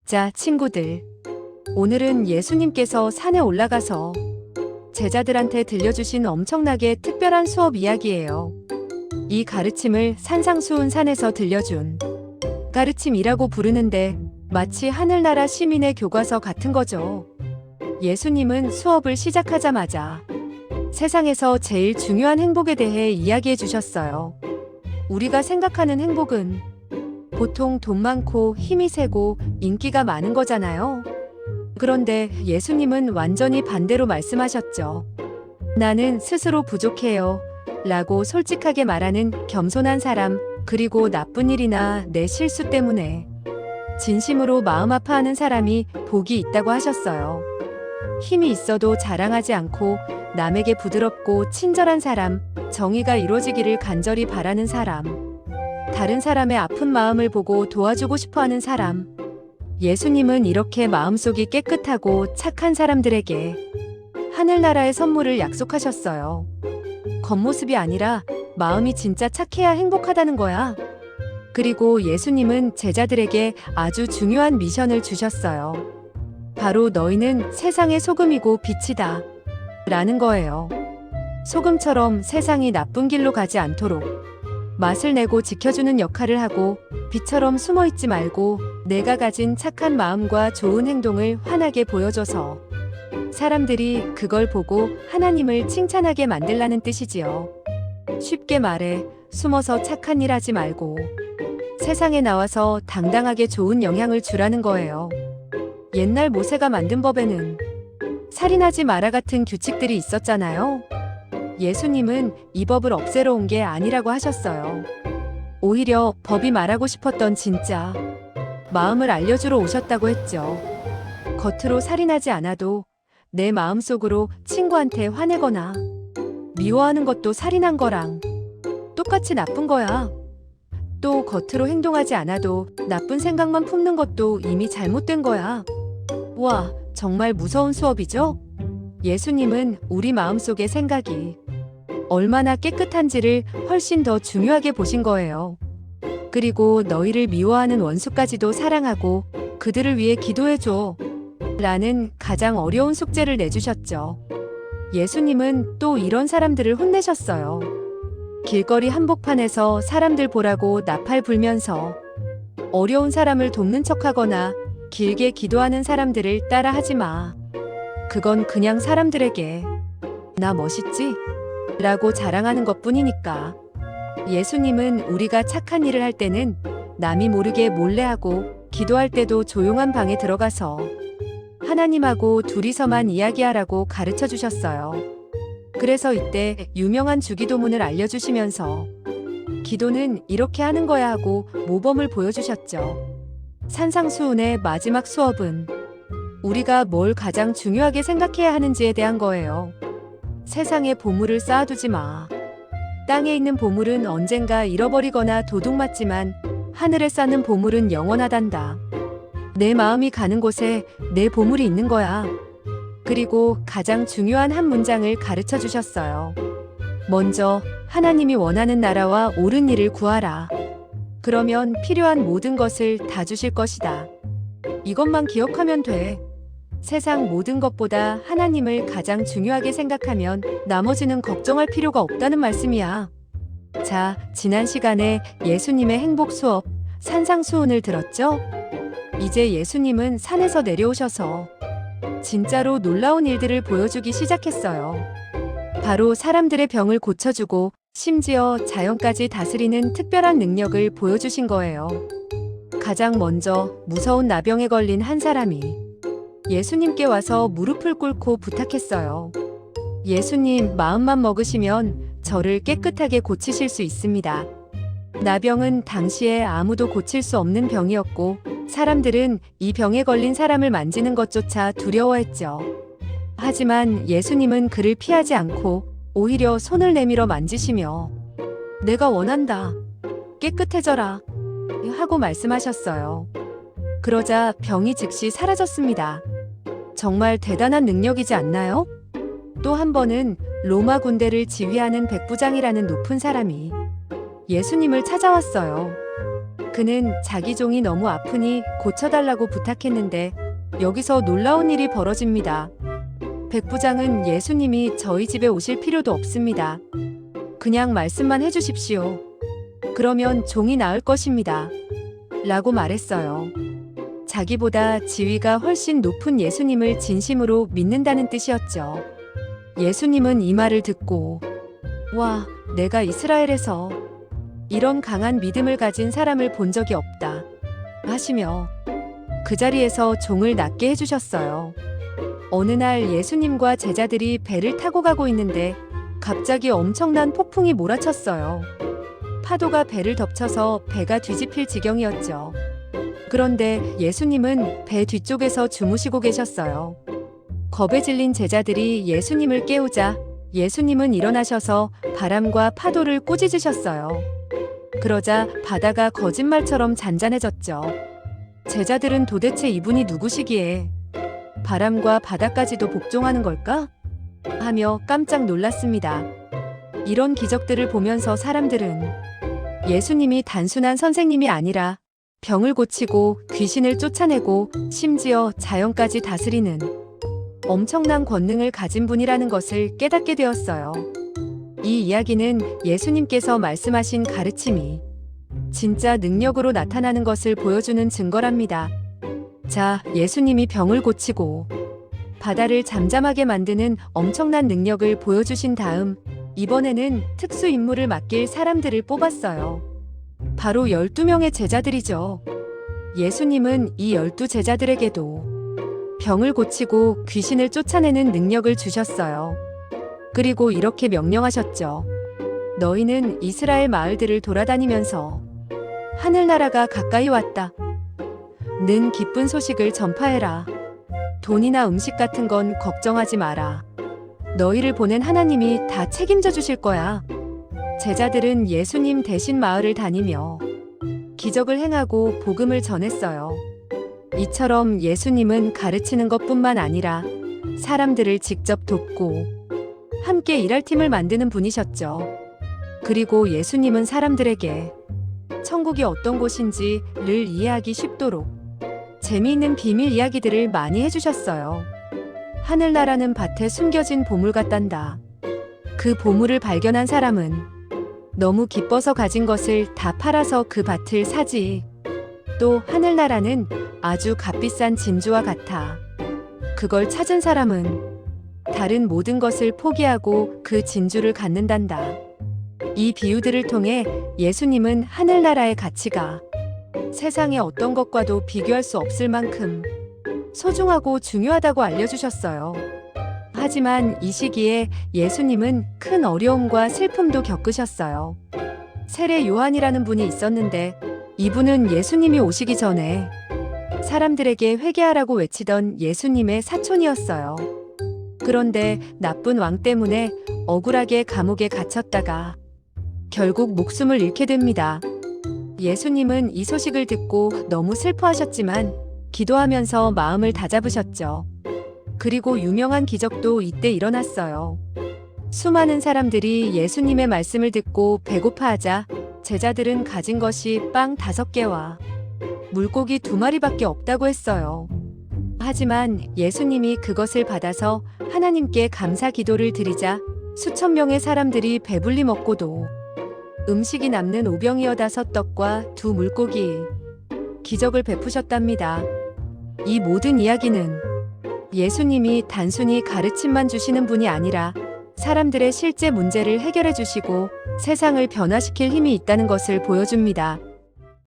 자, 친구들. 오늘은 예수님께서 산에 올라가서 제자들한테 들려주신 엄청나게 특별한 수업 이야기예요. 이 가르침을 산상수훈 산에서 들려준 가르침이라고 부르는데 마치 하늘나라 시민의 교과서 같은 거죠. 예수님은 수업을 시작하자마자 세상에서 제일 중요한 행복에 대해 이야기해 주셨어요. 우리가 생각하는 행복은 보통 돈 많고 힘이 세고 인기가 많은 거잖아요. 그런데 예수님은 완전히 반대로 말씀하셨죠. 나는 스스로 부족해요. 라고 솔직하게 말하는 겸손한 사람, 그리고 나쁜 일이나 내 실수 때문에 진심으로 마음 아파하는 사람이 복이 있다고 하셨어요. 힘이 있어도 자랑하지 않고 남에게 부드럽고 친절한 사람, 정의가 이루어지기를 간절히 바라는 사람, 다른 사람의 아픈 마음을 보고 도와주고 싶어 하는 사람. 예수님은 이렇게 마음속이 깨끗하고 착한 사람들에게 하늘나라의 선물을 약속하셨어요. 겉모습이 아니라 마음이 진짜 착해야 행복하다는 거야. 그리고 예수님은 제자들에게 아주 중요한 미션을 주셨어요. 바로 너희는 세상의 소금이고 빛이다. 라는 거예요. 소금처럼 세상이 나쁜 길로 가지 않도록 맛을 내고 지켜주는 역할을 하고, 빛처럼 숨어있지 말고 내가 가진 착한 마음과 좋은 행동을 환하게 보여줘서 사람들이 그걸 보고 하나님을 칭찬하게 만들라는 뜻이지요. 쉽게 말해 숨어서 착한 일 하지 말고 세상에 나와서 당당하게 좋은 영향을 주라는 거예요. 옛날 모세가 만든 법에는 살인하지 마라 같은 규칙들이 있었잖아요. 예수님은 이 법을 없애러 온 게 아니라고 하셨어요. 오히려 법이 말하고 싶었던 진짜 마음을 알려주러 오셨다고 했죠. 겉으로 살인하지 않아도 내 마음속으로 친구한테 화내거나 미워하는 것도 살인한 거랑 똑같이 나쁜 거야. 또 겉으로 행동하지 않아도 나쁜 생각만 품는 것도 이미 잘못된 거야. 와, 정말 무서운 수업이죠? 예수님은 우리 마음속의 생각이 얼마나 깨끗한지를 훨씬 더 중요하게 보신 거예요. 그리고 너희를 미워하는 원수까지도 사랑하고 그들을 위해 기도해줘. 라는 가장 어려운 숙제를 내주셨죠. 예수님은 또 이런 사람들을 혼내셨어요. 길거리 한복판에서 사람들 보라고 나팔 불면서 어려운 사람을 돕는 척하거나 길게 기도하는 사람들을 따라 하지 마. 그건 그냥 사람들에게 나 멋있지? 라고 자랑하는 것 뿐이니까. 예수님은 우리가 착한 일을 할 때는 남이 모르게 몰래 하고, 기도할 때도 조용한 방에 들어가서 하나님하고 둘이서만 이야기하라고 가르쳐 주셨어요. 그래서 이때 유명한 주기도문을 알려주시면서 기도는 이렇게 하는 거야 하고 모범을 보여주셨죠. 산상수훈의 마지막 수업은 우리가 뭘 가장 중요하게 생각해야 하는지에 대한 거예요. 세상에 보물을 쌓아두지 마. 땅에 있는 보물은 언젠가 잃어버리거나 도둑맞지만 하늘에 쌓는 보물은 영원하단다. 내 마음이 가는 곳에 내 보물이 있는 거야. 그리고 가장 중요한 한 문장을 가르쳐 주셨어요. 먼저 하나님이 원하는 나라와 옳은 일을 구하라. 그러면 필요한 모든 것을 다 주실 것이다. 이것만 기억하면 돼. 세상 모든 것보다 하나님을 가장 중요하게 생각하면 나머지는 걱정할 필요가 없다는 말씀이야. 자, 지난 시간에 예수님의 행복 수업, 산상수훈을 들었죠? 이제 예수님은 산에서 내려오셔서 진짜로 놀라운 일들을 보여주기 시작했어요. 바로 사람들의 병을 고쳐주고 심지어 자연까지 다스리는 특별한 능력을 보여주신 거예요. 가장 먼저 무서운 나병에 걸린 한 사람이 예수님께 와서 무릎을 꿇고 부탁했어요. 예수님, 마음만 먹으시면 저를 깨끗하게 고치실 수 있습니다. 나병은 당시에 아무도 고칠 수 없는 병이었고 사람들은 이 병에 걸린 사람을 만지는 것조차 두려워했죠. 하지만 예수님은 그를 피하지 않고 오히려 손을 내밀어 만지시며 내가 원한다. 깨끗해져라. 하고 말씀하셨어요. 그러자 병이 즉시 사라졌습니다. 정말 대단한 능력이지 않나요? 또 한 번은 로마 군대를 지휘하는 백부장이라는 높은 사람이 예수님을 찾아왔어요. 그는 자기 종이 너무 아프니 고쳐달라고 부탁했는데 여기서 놀라운 일이 벌어집니다. 백부장은 예수님이 저희 집에 오실 필요도 없습니다. 그냥 말씀만 해주십시오. 그러면 종이 나을 것입니다. 라고 말했어요. 자기보다 지위가 훨씬 높은 예수님을 진심으로 믿는다는 뜻이었죠. 예수님은 이 말을 듣고 와, 내가 이스라엘에서 이런 강한 믿음을 가진 사람을 본 적이 없다 하시며 그 자리에서 종을 낫게 해주셨어요. 어느 날 예수님과 제자들이 배를 타고 가고 있는데 갑자기 엄청난 폭풍이 몰아쳤어요. 파도가 배를 덮쳐서 배가 뒤집힐 지경이었죠. 그런데 예수님은 배 뒤쪽에서 주무시고 계셨어요. 겁에 질린 제자들이 예수님을 깨우자 예수님은 일어나셔서 바람과 파도를 꾸짖으셨어요. 그러자 바다가 거짓말처럼 잔잔해졌죠. 제자들은 도대체 이분이 누구시기에 바람과 바다까지도 복종하는 걸까? 하며 깜짝 놀랐습니다. 이런 기적들을 보면서 사람들은 예수님이 단순한 선생님이 아니라 병을 고치고 귀신을 쫓아내고 심지어 자연까지 다스리는 엄청난 권능을 가진 분이라는 것을 깨닫게 되었어요. 이 이야기는 예수님께서 말씀하신 가르침이 진짜 능력으로 나타나는 것을 보여주는 증거랍니다. 자, 예수님이 병을 고치고 바다를 잠잠하게 만드는 엄청난 능력을 보여주신 다음 이번에는 특수 임무를 맡길 사람들을 뽑았어요. 바로 12명의 제자들이죠. 예수님은 이 12제자들에게도 병을 고치고 귀신을 쫓아내는 능력을 주셨어요. 그리고 이렇게 명령하셨죠. 너희는 이스라엘 마을들을 돌아다니면서 하늘나라가 가까이 왔다 는 기쁜 소식을 전파해라. 돈이나 음식 같은 건 걱정하지 마라. 너희를 보낸 하나님이 다 책임져 주실 거야. 제자들은 예수님 대신 마을을 다니며 기적을 행하고 복음을 전했어요. 이처럼 예수님은 가르치는 것뿐만 아니라 사람들을 직접 돕고 함께 일할 팀을 만드는 분이셨죠. 그리고 예수님은 사람들에게 천국이 어떤 곳인지를 이해하기 쉽도록 재미있는 비밀 이야기들을 많이 해주셨어요. 하늘나라는 밭에 숨겨진 보물 같단다. 그 보물을 발견한 사람은 너무 기뻐서 가진 것을 다 팔아서 그 밭을 사지. 또 하늘나라는 아주 값비싼 진주와 같아. 그걸 찾은 사람은 다른 모든 것을 포기하고 그 진주를 갖는단다. 이 비유들을 통해 예수님은 하늘나라의 가치가 세상의 어떤 것과도 비교할 수 없을 만큼 소중하고 중요하다고 알려주셨어요. 하지만 이 시기에 예수님은 큰 어려움과 슬픔도 겪으셨어요. 세례 요한이라는 분이 있었는데 이분은 예수님이 오시기 전에 사람들에게 회개하라고 외치던 예수님의 사촌이었어요. 그런데 나쁜 왕 때문에 억울하게 감옥에 갇혔다가 결국 목숨을 잃게 됩니다. 예수님은 이 소식을 듣고 너무 슬퍼하셨지만 기도하면서 마음을 다잡으셨죠. 그리고 유명한 기적도 이때 일어났어요. 수많은 사람들이 예수님의 말씀을 듣고 배고파하자 제자들은 가진 것이 빵 5개와 물고기 2마리밖에 없다고 했어요. 하지만 예수님이 그것을 받아서 하나님께 감사 기도를 드리자 수천 명의 사람들이 배불리 먹고도 음식이 남는 오병이어 5떡과 2 물고기 기적을 베푸셨답니다. 이 모든 이야기는 예수님이 단순히 가르침만 주시는 분이 아니라 사람들의 실제 문제를 해결해 주시고 세상을 변화시킬 힘이 있다는 것을 보여줍니다.